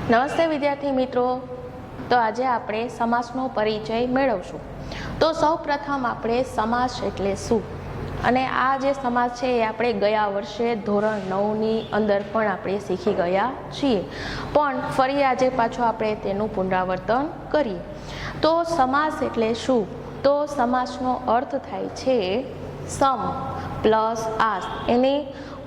નમસ્તે વિદ્યાર્થી મિત્રો, તો આજે આપણે સમાસનો પરિચય મેળવશું। તો સૌપ્રથમ આપણે સમાસ એટલે શું અને આ જે સમાસ છે એ આપણે ગયા વર્ષે ધોરણ 9ની અંદર પણ આપણે શીખી ગયા છીએ, પણ ફરી આજે પાછો આપણે તેનું પુનરાવર્તન કરીએ। તો સમાસ એટલે શું? તો સમાસનો અર્થ થાય છે સમ પ્લસ આસ, એની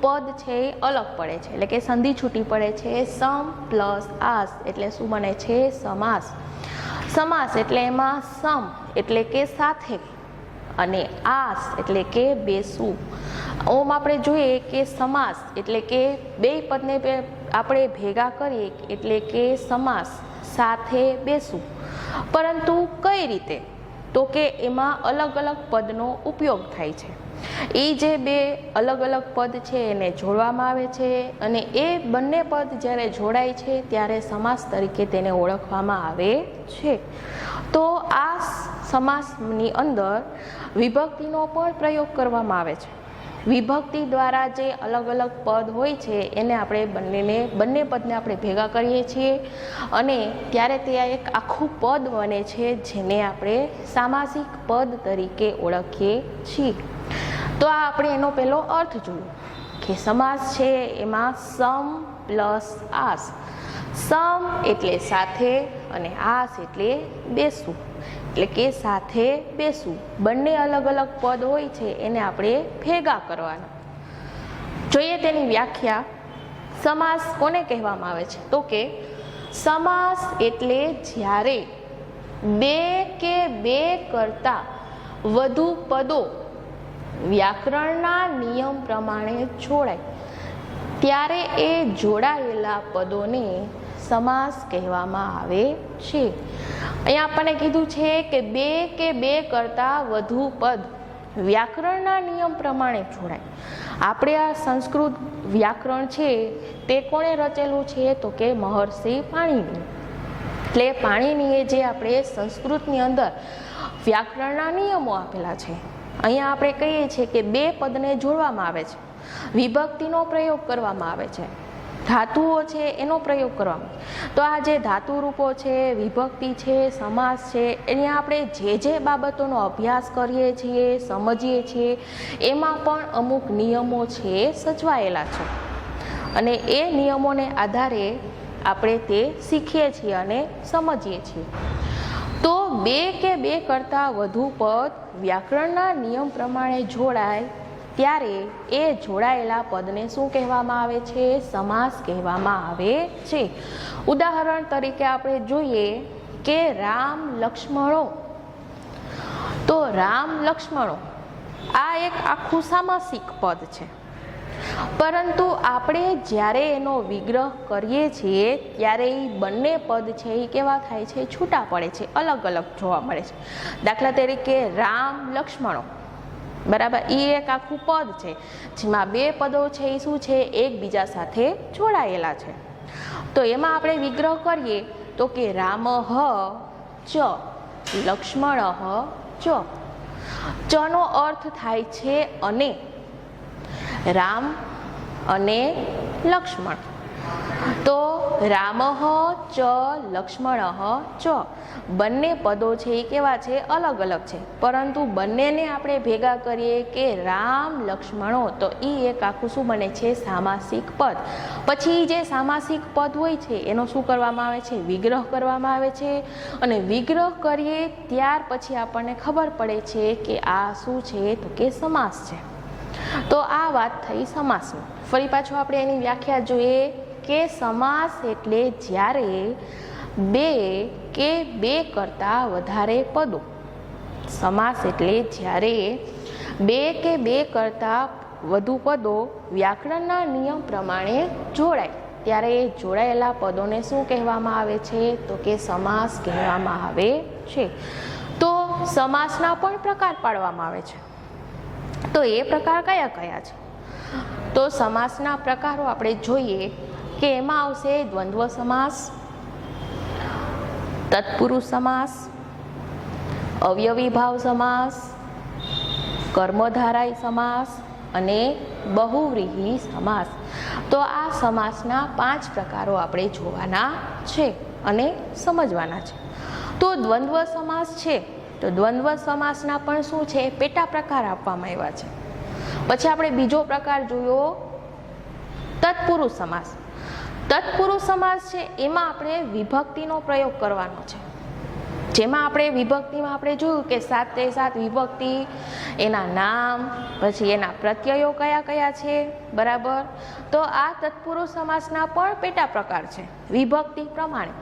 પદ છે એ અલગ પડે છે, એટલે કે સંધિ છૂટી પડે છે। સમ પ્લસ આસ એટલે શું બને છે? સમાસ। સમાસ એટલે એમાં સમ એટલે કે સાથે અને આસ એટલે કે બેસવું। ઓમ આપણે જોઈએ કે સમાસ એટલે કે બે પદને આપણે ભેગા કરીએ એટલે કે સમાસ, સાથે બેસવું। પરંતુ કઈ રીતે? તો કે એમાં અલગ અલગ પદનો ઉપયોગ થાય છે। એ જે બે અલગ અલગ પદ છે એને જોડવામાં આવે છે અને એ બંને પદ જ્યારે જોડાય છે ત્યારે સમાસ તરીકે તેને ઓળખવામાં આવે છે। તો આ સમાસની અંદર વિભક્તિનો પણ પ્રયોગ કરવામાં આવે છે। વિભક્તિ દ્વારા જે અલગ અલગ પદ હોય છે એને આપણે બંને પદને આપણે ભેગા કરીએ છીએ અને ત્યારે તે એક આખું પદ બને છે, જેને આપણે સામાસિક પદ તરીકે ઓળખીએ છીએ। તો આ આપણે એનો પહેલો અર્થ જોયો કે સમાસ છે એમાં સમ પ્લસ આસ। સમ એટલે સાથે અને આસ એટલે બેસવું, એટલે કે સાથે બેસવું। બંને અલગ અલગ પદ હોય છે એને આપણે ભેગા કરવાના। જોઈએ તેની વ્યાખ્યા। સમાસ કોને કહેવામાં આવે છે? તો કે સમાસ એટલે જ્યારે બે કે બે કરતાં વધુ પદો વ્યાકરણના નિયમ પ્રમાણે જોડાય ત્યારે એ જોડાયેલા પદોને સમાસ કહેવામાં આવે છે। અહીંયા આપણને કીધું છે કે બે કરતાં વધુ પદ વ્યાકરણના નિયમ પ્રમાણે જોડાય। આપણે આ સંસ્કૃત વ્યાકરણ છે તે કોણે રચેલું છે? તો કે મહર્ષિ પાણિની। એટલે પાણિનીએ જે આપણે સંસ્કૃતની અંદર વ્યાકરણના નિયમો આપેલા છે, અહીંયા આપણે કહીએ છીએ કે બે પદને જોડવામાં આવે છે, વિભક્તિનો પ્રયોગ કરવામાં આવે છે, ધાતુઓ છે એનો પ્રયોગ કરવામાં આવે। તો આ જે ધાતુ રૂપો છે, વિભક્તિ છે, સમાસ છે, એની આપણે જે બાબતોનો અભ્યાસ કરીએ છીએ, સમજીએ છીએ, એમાં પણ અમુક નિયમો છે સચવાયેલા છે અને એ નિયમોને આધારે આપણે તે શીખીએ છીએ અને સમજીએ છીએ। તો બે કે બે કરતાં વધુ પદ વ્યાકરણના નિયમ પ્રમાણે જોડાય ત્યારે એ જોડાયેલા પદને શું કહેવામાં આવે છે? સમાસ કહેવામાં આવે છે। ઉદાહરણ તરીકે આપણે જોઈએ કે રામ લક્ષ્મણો। તો રામ લક્ષ્મણો આ એક આખું સામાસિક પદ છે, પરંતુ આપણે જ્યારે એનો વિગ્રહ કરીએ છીએ ત્યારે એ બંને પદ છે એ કેવા થાય છે? છૂટા પડે છે, અલગ અલગ જોવા મળે છે। દાખલા તરીકે રામ લક્ષ્મણો, બરાબર, એ એક આખું પદ છે જેમાં બે પદો છે એ શું છે? એકબીજા સાથે જોડાયેલા છે। તો એમાં આપણે વિગ્રહ કરીએ તો કે રામ ચ લક્ષ્મણ ચ। ચનો અર્થ થાય છે અને, રામ અને લક્ષ્મણ। તો રામ ચ લક્ષ્મણ ચ બંને પદો છે એ કેવા છે? અલગ અલગ છે, પરંતુ બંનેને આપણે ભેગા કરીએ કે રામ લક્ષ્મણો, તો એ એક આખું શું બને છે? સામાસિક પદ। પછી જે સામાસિક પદ હોય છે એનો શું કરવામાં આવે છે? વિગ્રહ કરવામાં આવે છે અને વિગ્રહ કરીએ ત્યાર પછી આપણને ખબર પડે છે કે આ શું છે? તો કે સમાસ છે। તો આ વાત થઈ સમાસની। ફરી પાછું આપણે એની વ્યાખ્યા જોઈએ કે સમાસ એટલે જ્યારે બે કે બે કરતાં વધારે પદો, સમાસ એટલે જ્યારે બે કે બે કરતાં વધુ પદો વ્યાકરણના નિયમ પ્રમાણે જોડાય ત્યારે એ જોડાયેલા પદોને શું કહેવામાં આવે છે? તો કે સમાસ કહેવામાં આવે છે। તો સમાસના પણ પ્રકાર પાડવામાં આવે છે। તો એ પ્રકાર કયા કયા છે? તો સમાસના પ્રકારો આપણે જોઈએ કે એમાં આવશે દ્વંદ્વ સમાસ, તત્પુરુષ સમાસ, અવયવી ભાવ સમાસ, કર્મધારય સમાસ અને બહુવ્રીહી સમાસ। તો આ સમાસના 5 પ્રકારો આપણે જોવાના છે અને સમજવાના છે. તો દ્વંદ્વ સમાસ છે, તો દ્વંદ્વ સમાસના પણ શું છે, પેટા પ્રકાર આપવામાં આવ્યા છે. પછી આપણે બીજો પ્રકાર જોયો તત્પુરુષ સમાસ. તત્પુરુષ સમાસ છે એમાં આપણે વિભક્તિનો પ્રયોગ કરવાનો છે. જેમાં આપણે વિભક્તિમાં આપણે જોયું કે 7 વિભક્તિ, એના નામ, પછી એના પ્રત્યયો કયા કયા છે, બરાબર. તો આ તત્પુરુષ સમાસના પણ પેટા પ્રકાર છે વિભક્તિ પ્રમાણે,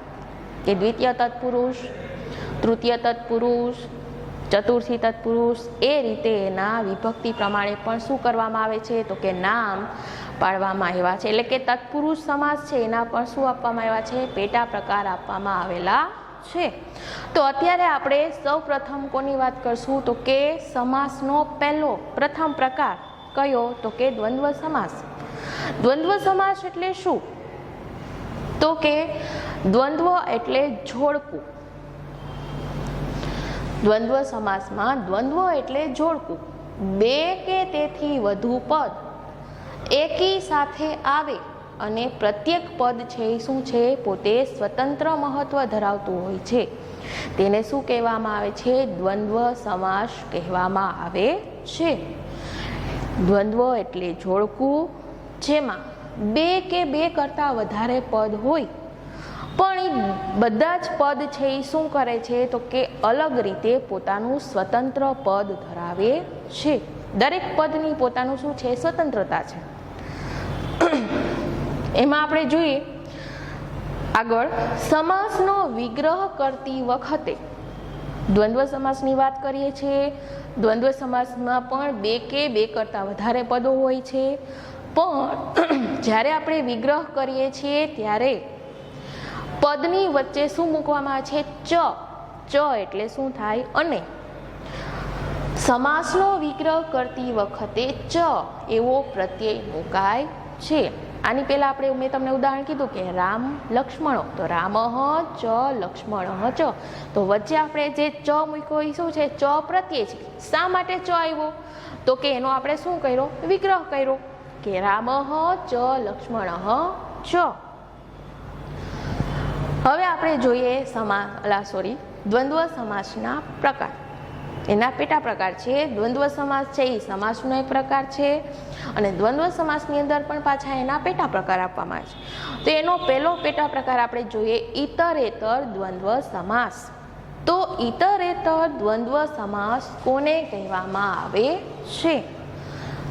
કે દ્વિતીય તત્પુરુષ, તૃતીય તત્પુરુષ, ચતુર્થી તત્પુરુષ, એ રીતે એના વિભક્તિ પ્રમાણે પણ શું કરવામાં આવે છે, તો કે નામ પાડવામાં આવ્યા છે. એટલે કે તત્પુરુષ સમાસ છે એના પણ શું આપવામાં આવ્યા છે, પેટા પ્રકાર આપવામાં આવેલા છે. તો અત્યારે આપણે સૌ પ્રથમ કોની વાત કરશું, તો કે સમાસનો પ્રથમ પ્રકાર કયો, તો કે દ્વંદ્વ સમાસ. દ્વંદ્વ સમાસ એટલે શું, તો કે દ્વંદ્વ એટલે જોડકું. દ્વંદ્વ સમાસમાં દ્વંદ્વ એટલે જોડકું. 2 કે તેથી વધુ પદ એકી સાથે આવે અને પ્રત્યેક પદ છે એ શું છે, પોતે સ્વતંત્ર મહત્વ ધરાવતું હોય છે. તેને શું કહેવામાં આવે છે, દ્વંદ્વ સમાસ કહેવામાં આવે છે. દ્વંદ્વ એટલે જોડકું જેમાં 2 કે 2 કરતાં વધારે પદ હોય, પણ એ બધા જ પદ છે એ શું કરે છે, તો કે અલગ રીતે પોતાનું સ્વતંત્ર પદ ધરાવે છે. દરેક પદની પોતાનું શું છે, સ્વતંત્રતા છે. એમાં આપણે જોઈએ આગળ, સમાસનો વિગ્રહ કરતી વખતે દ્વંદ્વ સમાસની વાત કરીએ છીએ. દ્વંદ્વ સમાસમાં પણ 2 કે 2 કરતાં વધારે પદો હોય છે, પણ જ્યારે આપણે વિગ્રહ કરીએ છીએ ત્યારે પદની વચ્ચે શું મૂકવામાં આવે છે, ચ એટલે શું થાય, અને સમાસનો વિગ્રહ કરતી વખતે ચ એવો પ્રત્યય મુકાય છે. આની પહેલા મેં તમને ઉદાહરણ કીધું કે રામ લક્ષ્મણો, તો રામઃ ચ લક્ષ્મણઃ ચ. તો વચ્ચે આપણે જે ચ મૂક્યો એ શું છે, ચ પ્રત્યય છે. શા માટે ચ આવ્યો, તો કે એનો આપણે શું કર્યો, વિગ્રહ કર્યો, કે રામઃ ચ લક્ષ્મણઃ ચ. હવે આપણે જોઈએ દ્વંદ્વ સમાસના પ્રકાર. એના પેટા પ્રકાર છે. દ્વંદ્વ સમાસ છે એ સમાસનો એક પ્રકાર છે, અને દ્વંદ્વ સમાસની અંદર પણ પાછા એના પેટા પ્રકાર આપવામાં આવે છે. તો એનો પહેલો પેટા પ્રકાર આપણે જોઈએ ઇતરેતર દ્વંદ્વ સમાસ. તો ઇતરેતર દ્વંદ્વ સમાસ કોને કહેવામાં આવે છે,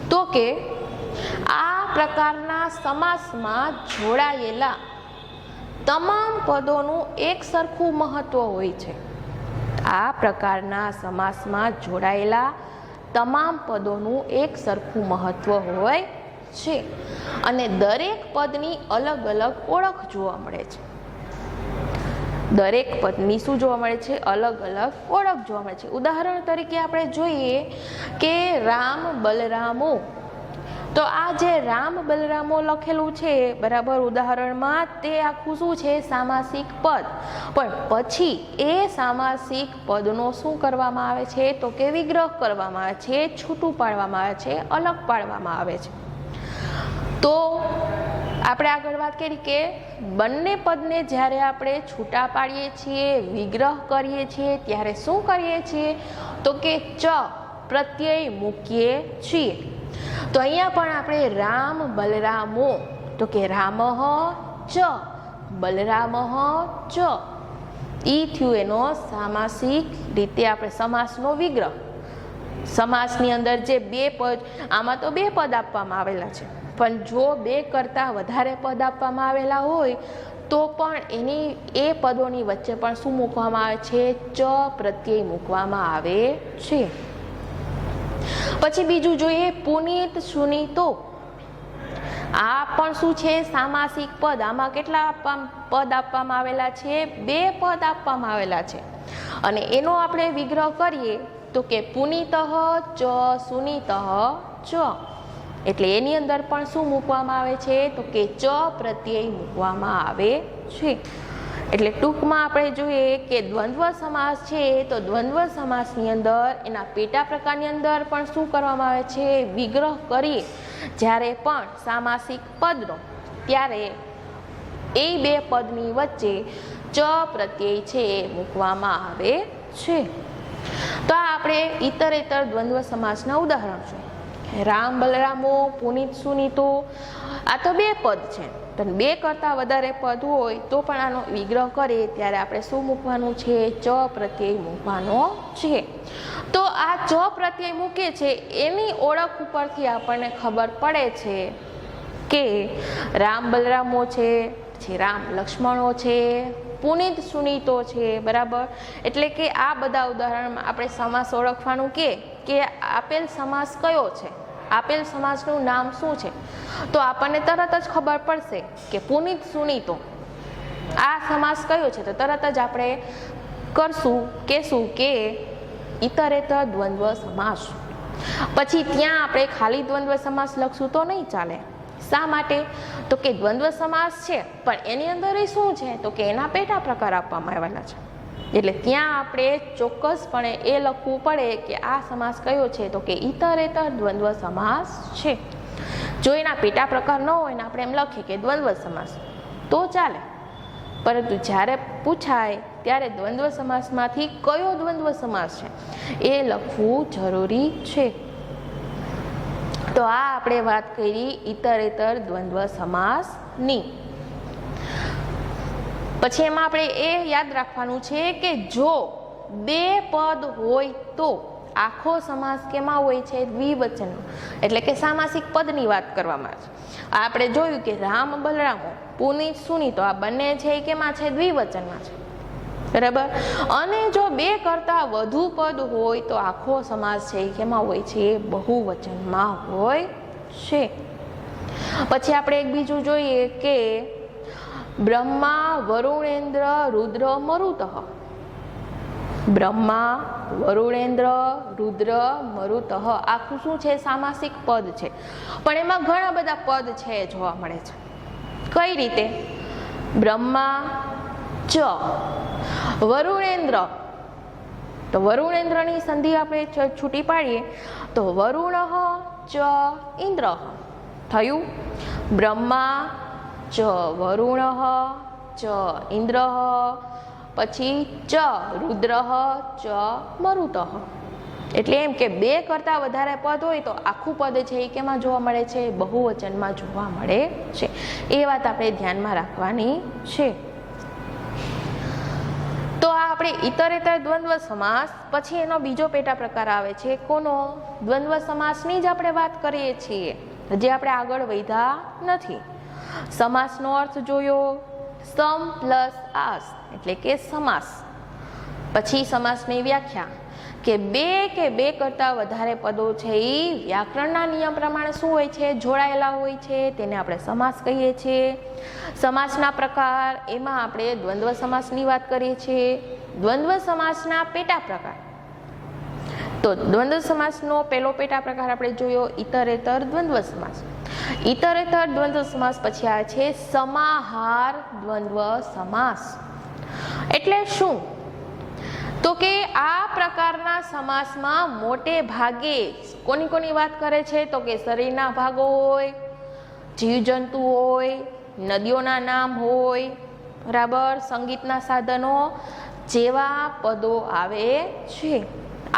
તો કે આ પ્રકારના સમાસમાં જોડાયેલા તમામ પદોનું એક સરખું મહત્વ હોય છે. આ પ્રકારના સમાસમાં જોડાયેલા તમામ પદોનું એક સરખું મહત્વ હોય છે, અને દરેક પદની અલગ અલગ ઓળખ જોવા મળે છે. દરેક પદની શું જોવા મળે છે, અલગ અલગ ઓળખ જોવા મળે છે. ઉદાહરણ તરીકે આપણે જોઈએ કે રામ બલરામો. તો આ જે રામ બલરામો લખેલું છે, બરાબર, ઉદાહરણમાં, તે આખું શું છે, સામાસિક પદ. પણ પછી એ સામાસિક પદનો શું કરવામાં આવે છે, તો કે વિગ્રહ કરવામાં આવે છે, છૂટું પાડવામાં આવે છે, અલગ પાડવામાં આવે છે. તો આપણે આગળ વાત કરી કે બંને પદને જ્યારે આપણે છૂટા પાડીએ છીએ, વિગ્રહ કરીએ છીએ, ત્યારે શું કરીએ છીએ, તો કે ચ પ્રત્યય મૂકીએ છીએ. તો અહીંયા પણ આપણે રામ બલરામો, તો કે રામઃ ચ બલરામઃ ચ, ઈ થયું એનો સામાસિક રીતે આપણે સમાસનો વિગ્રહ. સમાસની અંદર જે 2 પદ, આમાં તો 2 પદ આપવામાં આવેલા છે, પણ જો 2 કરતાં વધારે પદ આપવામાં આવેલા હોય તો પણ એ પદોની વચ્ચે પણ શું મૂકવામાં આવે છે, ચ પ્રત્યય મૂકવામાં આવે છે. પછી બીજું જોઈએ પુનીત સુનીતો. આ પણ શું છે, સામાસિક પદ. આમાં કેટલા પદ આપવામાં આવેલા છે, 2 પદ આપવામાં આવેલા છે, અને એનો આપણે વિગ્રહ કરીએ તો કે પુનીતઃ ચ સુનીતઃ ચ. એટલે એની અંદર પણ શું મૂકવામાં આવે છે, તો કે ચ પ્રત્યય મૂકવામાં આવે છે. એટલે ટૂંકમાં આપણે જોઈએ કે દ્વંદ્વ સમાસ છે તો દ્વંદ્વ સમાસની અંદર એના પેટા પ્રકારની અંદર પણ શું કરવામાં આવે છે, વિગ્રહ કરીએ જ્યારે પણ સામાસિક પદનો, ત્યારે એ બે પદની વચ્ચે ચ પ્રત્યય છે એ મૂકવામાં આવે છે. તો આ આપણે ઇતરેતર દ્વંદ્વ સમાસના ઉદાહરણ છે. રામ બલરામો, પુનિત સુનીતો, આ તો બે પદ છે. તો બે કરતાં વધારે પદ હોય તો પણ આનો વિગ્રહ કરીએ ત્યારે આપણે શું મૂકવાનું છે, ચ પ્રત્યય મૂકવાનો છે. તો આ ચ પ્રત્યય મૂકે છે એની ઓળખ ઉપરથી આપણને ખબર પડે છે કે રામ બલરામો છે, પછી રામ લક્ષ્મણો છે, પુનિત સુનીતો છે, બરાબર. એટલે કે આ બધા ઉદાહરણમાં આપણે સમાસ ઓળખવાનું કે આપેલ સમાસ કયો છે, આપેલ સમાસનું નામ શું છે. તો આપણને તરત જ ખબર પડશે કે પુનિત સુનીતો આ સમાસ કયો છે. તો તરત જ આપણે કહેશું કે ઇતરેતર દ્વંદ્વ સમાસ. પછી ત્યાં આપણે ખાલી દ્વંદ્વ સમાસ લખશું તો નહીં ચાલે. શા માટે? તો કે દ્વંદ્વ સમાસ છે પણ એની અંદર એ શું છે, તો કે એના પેટા પ્રકાર આપવામાં આવેલા છે. એટલે ત્યાં આપણે ચોક્કસપણે એ લખવું પડે કે આ સમાસ કયો છે, તો કે ઇતરેતર દ્વંદ્વ સમાસ છે. જો એના પેટા પ્રકાર ન હોય ને આપણે એમ લખીએ કે દ્વંદ્વ સમાસ તો ચાલે, પરંતુ જ્યારે પૂછાય ત્યારે દ્વંદ્વ સમાસમાંથી કયો દ્વંદ્વ સમાસ છે એ લખવું જરૂરી છે. તો આ આપણે વાત કરી ઇતરેતર દ્વંદ્વ સમાસની. પછી એમાં આપણે એ યાદ રાખવાનું છે કે જો બે પદ હોય તો આખો સમાસ કેમાં હોય છે, દ્વિવચનમાં. એટલે કે સામાસિક પદની વાત કરવામાં આવે છે. આપણે જોયું કે રામ બલરામો, પુનિત સુનીતો આ બંને છે એ કેમાં છે, દ્વિવચનમાં છે, બરાબર. અને જો બે કરતાં વધુ પદ હોય તો આખો સમાસ છે એ કેમાં હોય છે, બહુવચનમાં હોય છે. પછી આપણે એક બીજું જોઈએ કે બ્રહ્મા વરુણેન્દ્ર રુદ્ર મરુતઃ. બ્રહ્મા વરુણેન્દ્ર રુદ્ર મરુતઃ આખું શું છે, સામાસિક પદ છે. પણ એમાં ઘણા બધા પદ છે જોવા મળે છે. કઈ રીતે? બ્રહ્મા ચ વરુણેન્દ્ર, તો વરુણેન્દ્રની સંધિ આપણે છૂટી પાડીએ તો વરુણ ચ ઇન્દ્ર થયું. બ્રહ્મા ચ વરુણ ચ ઇન્દ્ર, પછી ચ રુદ્ર ચ મરુતઃ. એટલે એમ કે બે કરતાં વધારે પદ હોય તો આખું પદ છે એ કેમાં જોવા મળે છે, બહુવચનમાં જોવા મળે છે. એ વાત આપણે ધ્યાનમાં રાખવાની છે. તો આ આપણે ઇતરેતર દ્વંદ્વ સમાસ. પછી એનો બીજો પેટા પ્રકાર આવે છે કોનો, દ્વંદ્વ સમાસની જ આપણે વાત કરીએ છીએ, હજી આપણે આગળ વધ્યા નથી. સમાસનો અર્થ જોયો, સમ પ્લસ આસ એટલે કે સમાસ. પછી સમાસની વ્યાખ્યા કે બે કરતાં વધારે પદો છે એ વ્યાકરણના નિયમ પ્રમાણે શું હોય છે, જોડાયેલા હોય છે, તેને આપણે સમાસ કહીએ છીએ. સમાસના પ્રકાર, એમાં આપણે દ્વંદ્વ સમાસની વાત કરીએ છીએ. દ્વંદ્વ સમાસના પેટા પ્રકાર, તો દ્વંદ્વ સમાસનો પહેલો પેટા પ્રકાર આપણે જોયો ઇતરેતર દ્વંદ્વ સમાસ. ઇતરેતર દ્વંદ્વ સમાસ પછી આવે છે સમાહાર દ્વંદ્વ સમાસ. એટલે શું? તો કે આ પ્રકારના સમાસમાં મોટે ભાગે કોની વાત કરે છે, તો કે શરીરના ભાગો હોય, જીવજંતુ હોય, નદીઓના નામ હોય, બરાબર, સંગીતના સાધનો જેવા પદો આવે છે.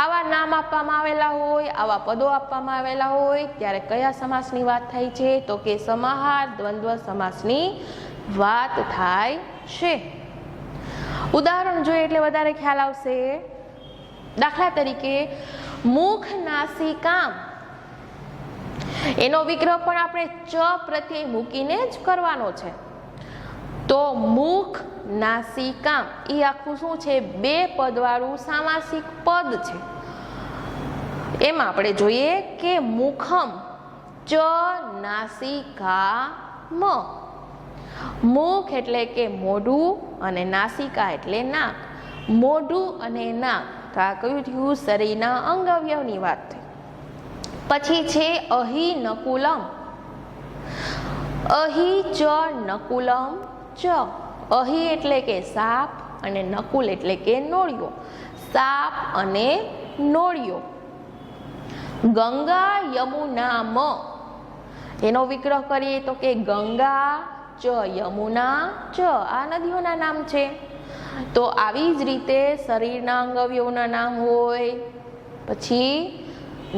આવા નામ આપવામાં આવેલા હોય, આવા પદો આપવામાં આવેલા હોય ત્યારે કયા સમાસની વાત થાય છે, તો કે સમાહાર દ્વંદ્વ સમાસની વાત થાય છે. ઉદાહરણ જોઈએ એટલે વધારે ખ્યાલ આવશે. દાખલા તરીકે મુખ નાસિકામ, એનો વિગ્રહ પણ આપણે ચ પ્રત્યય મૂકીને જ કરવાનો છે. તો મુખ નાસિકામ એ આખું શું છે, બે પદવાળું સામાસિક પદ છે. એમાં આપણે જોઈએ કે મુખમ ચ નાસિકામ. મુખ એટલે કે મોઢું અને નાસિકા એટલે નાક. મોઢું અને નાક, તો આ કયું થયું, શરીરના અંગ અવયવની વાત થઈ. પછી છે અહી નકુલમ. અહી ચ નકુલમ ચ, અહી એટલે કે સાપ અને નકુલ એટલે કે નોળિયો. સાપ અને નોળિયો. ગંગા યમુના મ, એનો વિગ્રહ કરીએ તો કે ગંગા ચ યમુના ચ, આ નદીઓના નામ છે. તો આવી જ રીતે શરીરના અંગ અવયવોના નામ હોય, પછી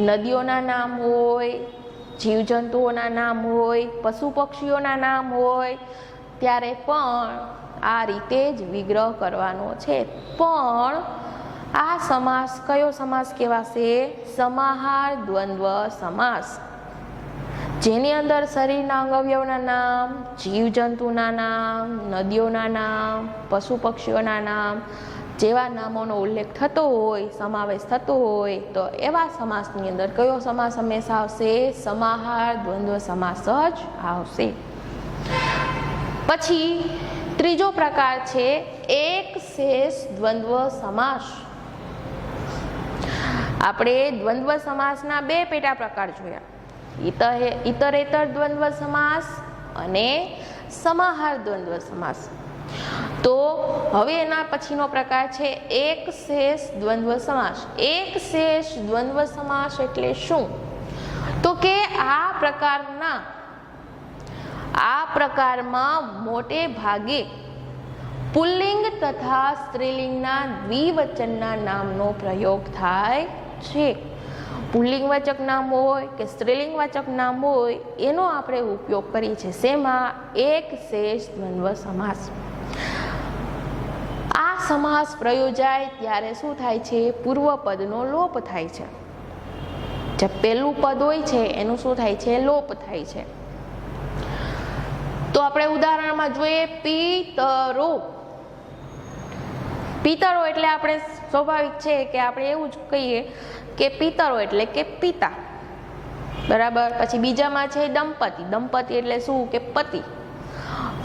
નદીઓના નામ હોય, જીવજંતુઓના નામ હોય, પશુ પક્ષીઓના નામ હોય, ત્યારે પણ આ રીતે જ વિગ્રહ કરવાનો છે. પણ આ સમાસ કયો સમાસ કહેવાશે? સમાહાર દ્વંદ્વ સમાસ, જેની અંદર શરીરના અંગ અવયવના નામ, જીવજંતુના નામ, નદીઓના નામ, પશુ પક્ષીઓના નામ જેવા નામોનો ઉલ્લેખ થતો હોય, સમાવેશ થતો હોય, તો એવા સમાસની અંદર કયો સમાસ હંમેશા આવશે? સમાહાર દ્વંદ્વ સમાસ જ આવશે. પછી ત્રીજો પ્રકાર છે એક શેષ દ્વંદ્વ સમાસ. આપણે દ્વંદ્વ સમાસના બે પેટા પ્રકાર જોયા, ઇતરેતર દ્વંદ્વ સમાસ અને સમાહાર દ્વંદ્વ સમાસ. તો હવે એના પછીનો પ્રકાર છે એક શેષ દ્વંદ્વ સમાસ. એક શેષ દ્વંદ્વ સમાસ એટલે શું? તો કે આ પ્રકારમાં મોટે ભાગે પુલ્લિંગ તથા સ્ત્રીલિંગના દ્વિવચનના નામનો પ્રયોગ થાય છે. પુલ્લિંગવાચક નામ હોય કે સ્ત્રીલિંગવાચક નામ હોય, એનો આપણે ઉપયોગ કરીએ છીએ. શેમાં? એક શેષ દ્વંદ્વ સમાસ. આ સમાસ પ્રયોજાય ત્યારે શું થાય છે? પૂર્વ પદનો લોપ થાય છે. જે પહેલું પદ હોય છે એનું શું થાય છે? લોપ થાય છે. તો આપણે ઉદાહરણમાં જોઈએ, પિતરો. પિતરો એટલે આપણે સ્વાભાવિક છે કે આપણે એવું જ કહીએ કે પિતરો એટલે કે પિતા, બરાબર. પછી બીજામાં છે દંપતિ. દંપતિ એટલે શું? કે પતિ.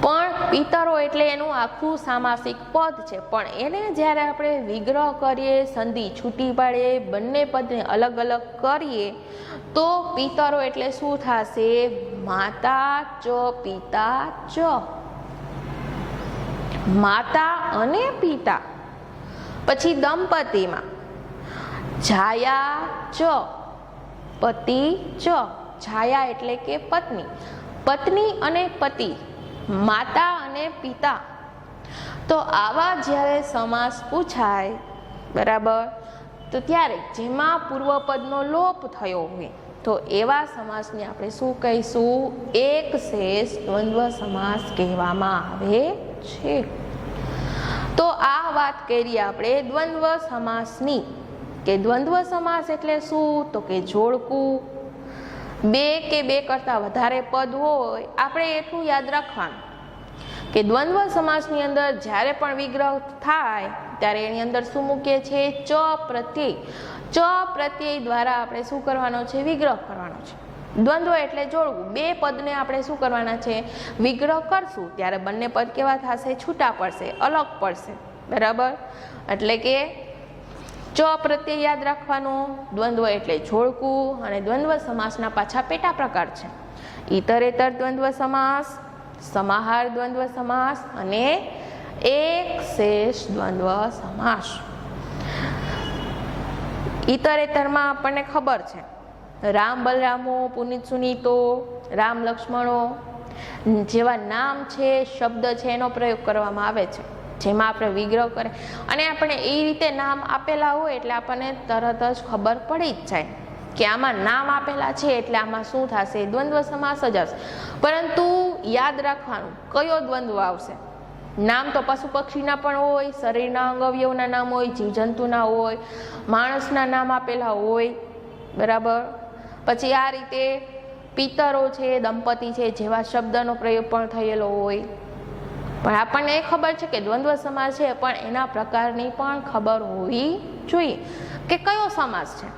પણ પિતરો એટલે એનું આખું સામાસિક પદ છે. પણ એને જ્યારે આપણે વિગ્રહ કરીએ, સંધિ છૂટી પાડીએ, બંને પદને અલગ અલગ કરીએ, તો પિતરો એટલે શું થશે? માતા ચ પિતા ચ. માતા અને પિતા. પછી દંપતિમાં છાયા ચ પતિ ચ. છાયા એટલે કે પત્ની. પત્ની અને પતિ, માતા અને પિતા. તો આવા જ્યારે સમાસ પૂછાય, બરાબર, તો ત્યારે જેમાં પૂર્વપદનો લોપ થયો હોય, તો એવા સમાસને આપણે શું કહીશું? એક શેષ દ્વંદ્વ સમાસ કહેવામાં આવે છે. તો આ વાત કરી આપણે દ્વંદ્વ સમાસની, કે દ્વંદ્વ સમાસ એટલે શું? તો કે જોડકું. બે કે બે કરતાં વધારે પદ હોય, આપણે એટલું યાદ રાખવાનું કે દ્વંદ્વ સમાસની અંદર જ્યારે પણ વિગ્રહ થાય ત્યારે એની અંદર શું મૂકીએ છીએ? ચ પ્રત્યય. ચ પ્રત્યય દ્વારા આપણે શું કરવાનો છે? વિગ્રહ કરવાનો છે. દ્વંદ્વ એટલે જોડવું. બે પદને આપણે શું કરવાના છે? વિગ્રહ કરશું ત્યારે બંને પદ કેવા થશે? છૂટા પડશે, અલગ પડશે, બરાબર. એટલે કે ચ પ્રત્યય યાદ રાખવાનું. દ્વંદ્વ એટલે જોડકું. અને દ્વંદ્વ સમાસના પાછા પેટા પ્રકાર છે: ઇતરેતર દ્વંદ્વ સમાસ, સમાહાર દ્વંદ્વ સમાસ અને એક શેષ દ્વંદ્વ સમાસ. ઇતરેતરમાં આપણને ખબર છે, રામ બલરામો, પુનિત સુનીતો, રામ લક્ષ્મણો જેવા નામ છે, શબ્દ છે, એનો પ્રયોગ કરવામાં આવે છે, જેમાં આપણે વિગ્રહ કરે. અને આપણે એ રીતે નામ આપેલા હોય એટલે આપણને તરત જ ખબર પડી જ જાય કે આમાં નામ આપેલા છે એટલે આમાં શું થશે? દ્વંદ્વ સમાસ જ આવશે. પરંતુ યાદ રાખવાનું કયો દ્વંદ્વ આવશે. નામ તો પશુ પક્ષીના પણ હોય, શરીરના અંગ અવયવના નામ હોય, જીવજંતુના હોય, માણસના નામ આપેલા હોય, બરાબર. પછી આ રીતે પિતરો છે, દંપતિ છે જેવા શબ્દનો પ્રયોગ પણ થયેલો હોય. પણ આપણને એ ખબર છે કે દ્વંદ્વ સમાસ છે, પણ એના પ્રકારની પણ ખબર હોવી જોઈએ કે કયો સમાસ છે.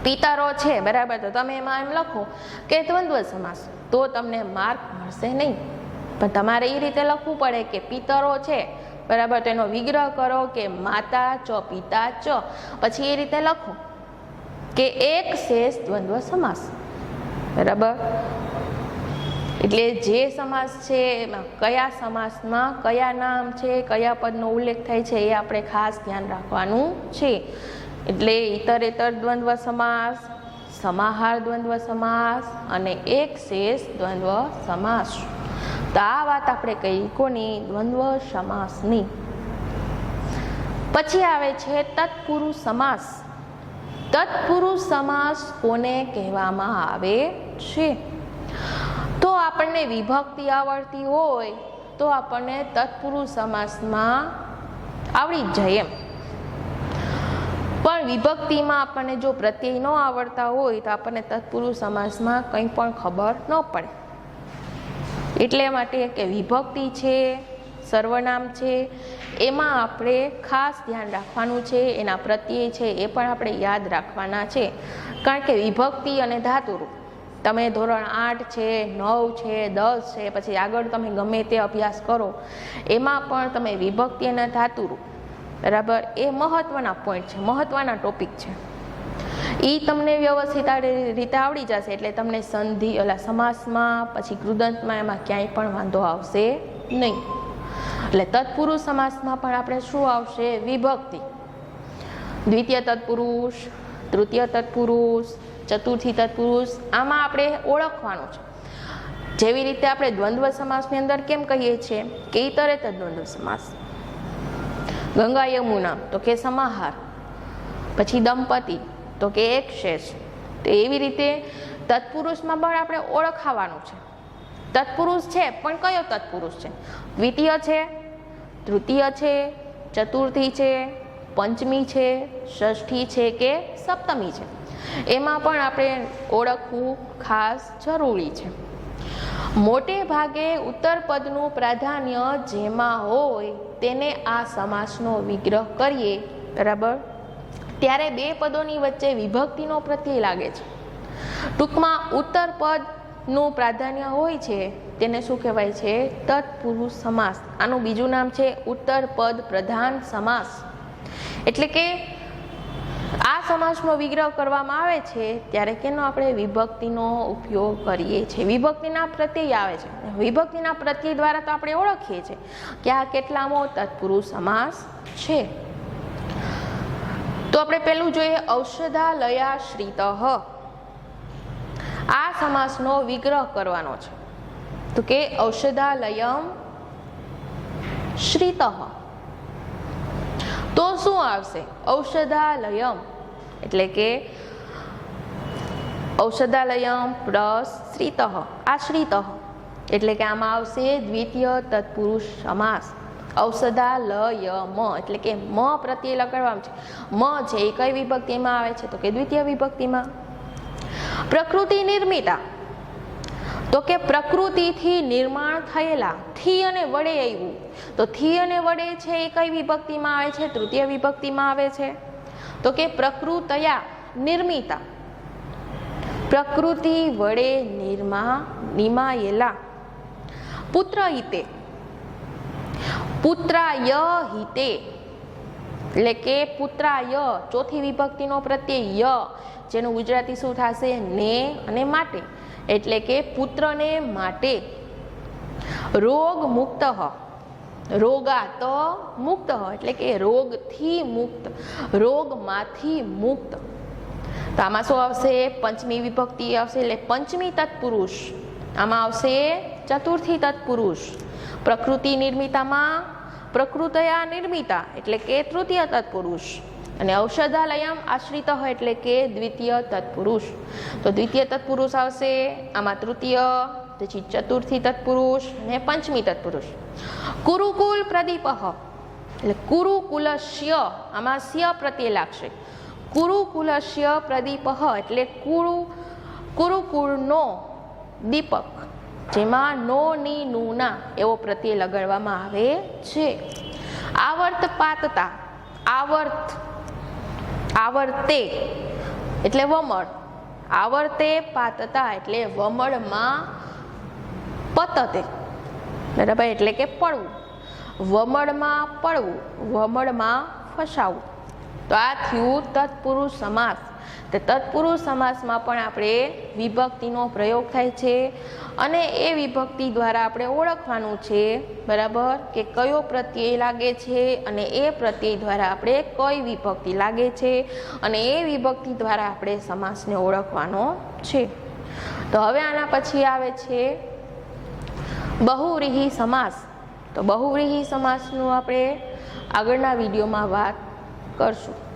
પિતરો છે, બરાબર, તો તમે એમાં એમ લખો કે દ્વંદ્વ સમાસ, તો તમને માર્ક મળશે નહીં. પણ તમારે એ રીતે લખવું પડે કે પિતરો છે, બરાબર, તો એનો વિગ્રહ કરો કે માતા ચ પિતા ચ. પછી એ રીતે લખો કે એક શેષ દ્વંદ્વ સમાસ, બરાબર. એટલે જે સમાસ છે એમાં કયા સમાસમાં કયા નામ છે, કયા પદનો ઉલ્લેખ થાય છે એ આપણે ખાસ ધ્યાન રાખવાનું છે. એટલે ઇતરેતર દ્વંદ્વ સમાસ, સમાહાર દ્વંદ્વ સમાસ અને એક શેષ દ્વંદ્વ સમાસ. તો આ વાત આપણે કહી કોની? દ્વંદ્વ સમાસની. પછી આવે છે તત્પુરુષ સમાસ. તત્પુરુષ સમાસ કોને કહેવામાં આવે છે? તો આપણને વિભક્તિ આવડતી હોય તો આપણને તત્પુરુષ સમાસમાં આવડી જ જાય એમ. પણ વિભક્તિમાં આપણને જો પ્રત્યય ન આવડતા હોય તો આપણને તત્પુરુષ સમાસમાં કંઈ પણ ખબર ન પડે. એટલે માટે કે વિભક્તિ છે, સર્વનામ છે, એમાં આપણે ખાસ ધ્યાન રાખવાનું છે. એના પ્રત્યય છે એ પણ આપણે યાદ રાખવાના છે. કારણ કે વિભક્તિ અને ધાતુરૂપ તમે ધોરણ 8 છે, 9 છે, 10 છે, પછી આગળ તમે ગમે તે અભ્યાસ કરો એમાં પણ તમે વિભક્તિ અને ધાતુરૂપ, બરાબર, એ મહત્વના પોઈન્ટ છે, મહત્વના ટોપિક છે. એ તમને વ્યવસ્થિત રીતે આવડી જશે એટલે તમને સંધિ સમાસમાં પછી કૃદંતમાં એમાં ક્યાંય પણ વાંધો આવશે નહીં. એટલે તત્પુરુષ સમાસમાં પણ આપણે શું આવશે? વિભક્તિ, દ્વિતીય તત્પુરુષ, તૃતીય તત્પુરુષ, ચતુર્થી તત્પુરુષ, આમાં આપણે ઓળખવાનું છે. જેવી રીતે આપણે દ્વંદ્વ સમાસની અંદર કેમ કહીએ છીએ કે ઇતરેતર દ્વંદ્વ સમાસ, ગંગા યમુના તો કે સમાહાર, પછી દંપતિ તો કે એક શેષ. તો એવી રીતે તત્પુરુષમાં પણ આપણે ઓળખાવાનું છે. તત્પુરુષ છે પણ કયો તત્પુરુષ છે? દ્વિતીય છે, તૃતીય છે, ચતુર્થી છે, પંચમી છે, ષષ્ઠી છે કે સપ્તમી છે, એમાં પણ આપણે ઓળખવું ખાસ જરૂરી છે. મોટે ભાગે ઉત્તર પદનું પ્રાધાન્ય જેમાં હોય તેને આ સમાસનો વિગ્રહ કરીએ, બરાબર, ત્યારે બે પદોની વચ્ચે વિભક્તિનો પ્રત્યય લાગે છે. ટૂંકમાં ઉત્તર પદનું પ્રાધાન્ય હોય છે તેને શું કહેવાય છે? તત્પુરુષ સમાસ. આનું બીજું નામ છે ઉત્તર પદ પ્રધાન સમાસ. એટલે કે આ સમાસનો વિગ્રહ કરવામાં આવે છે ત્યારે કેનો આપણે વિભક્તિનો ઉપયોગ કરીએ છીએ. વિભક્તિના પ્રત્યય આવે છે. વિભક્તિના પ્રત્યય દ્વારા તો આપણે ઓળખીએ છીએ કે આ કેટલામો તત્પુરુષ સમાસ છે. તો આપણે પેલું જોઈએ ઔષધાલયાશ્રિતઃ. આ સમાસનો વિગ્રહ કરવાનો છે. તો કે ઔષધાલયમ શ્રિતઃ. તો શું આવશે? ઔષધાલયમ એટલે કે ઔષધાલયમ પ્લસ શ્રિતઃ, આશ્રિતઃ, એટલે કે આમાં આવશે દ્વિતીય તત્પુરુષ સમાસ. ઔષધાલયમ એટલે કે મ પ્રત્યય લગાડવાનું છે. મ છે એ કઈ વિભક્તિમાં આવે છે? તો કે દ્વિતીય વિભક્તિમાં. પ્રકૃતિ નિર્મિતા તો કે પ્રકૃતિથી નિર્માણ થયેલા, થી અને વડે આવ્યું. તો થી અને વડે છે એ કઈ વિભક્તિમાં આવે છે? તૃતીય વિભક્તિમાં આવે છે. તો કે પ્રકૃતયા નિર્મિતા, પ્રકૃતિ વડે નિમાયેલા. પુત્ર હિતે, પુત્રાય હિતે એટલે કે પુત્રાય ચોથી વિભક્તિનો પ્રત્યય ય, જેનું ગુજરાતી શું થશે? ને અને માટે, એટલે કે પુત્રને માટે. રોગ મુક્ત, રોગાત મુક્ત એટલે કે રોગથી મુક્ત, રોગમાંથી મુક્ત. તો આમાં શું આવશે? પંચમી વિભક્તિ આવશે એટલે પંચમી તત્પુરુષ. આમાં આવશે ચતુર્થી તત્પુરુષ. પ્રકૃતિ નિર્મિતામાં પ્રકૃતયા નિર્મિતા એટલે કે તૃતીય તત્પુરુષ. અને ઔષધાલયમ આશ્રિત એટલે કે દ્વિતીય તત્પુરુષ. તો દ્વિતીય તત્પુરુષ આવશે, આમાં તૃતીય, પછી ચતુર્થી તત્પુરુષ અને પંચમી તત્પુરુષ. કુરુકુલ પ્રદીપ એટલે કુરુકુલસ્ય, આમાં સ્ય પ્રત્યય લાગશે. કુરુકુલસ્ય પ્રદીપ એટલે કુરુકુળનો દીપક, જેમાં નો ની નુના એવો પ્રત્યય લગાડવામાં આવે છે. આવર્ત પાતતા, આવર્તે એટલે વમળ, આવર્તે પાતતા એટલે વમળમાં પતતે, બરાબર, એટલે કે પડવું. વમળમાં પડવું, વમળમાં ફસાવું. તો આ થયું તત્પુરુષ સમાસ. તો તત્પુરુષ સમાસમાં પણ આપણે વિભક્તિનો પ્રયોગ થાય છે અને એ વિભક્તિ દ્વારા આપણે ઓળખવાનું છે, બરાબર, કે કયો પ્રત્યય લાગે છે અને એ પ્રત્યય દ્વારા આપણે કઈ વિભક્તિ લાગે છે અને એ વિભક્તિ દ્વારા આપણે સમાસને ઓળખવાનો છે. તો હવે આના પછી આવે છે બહુવ્રીહી સમાસ. તો બહુવ્રીહી સમાસનું આપણે આગળના વિડીયોમાં વાત કરશું.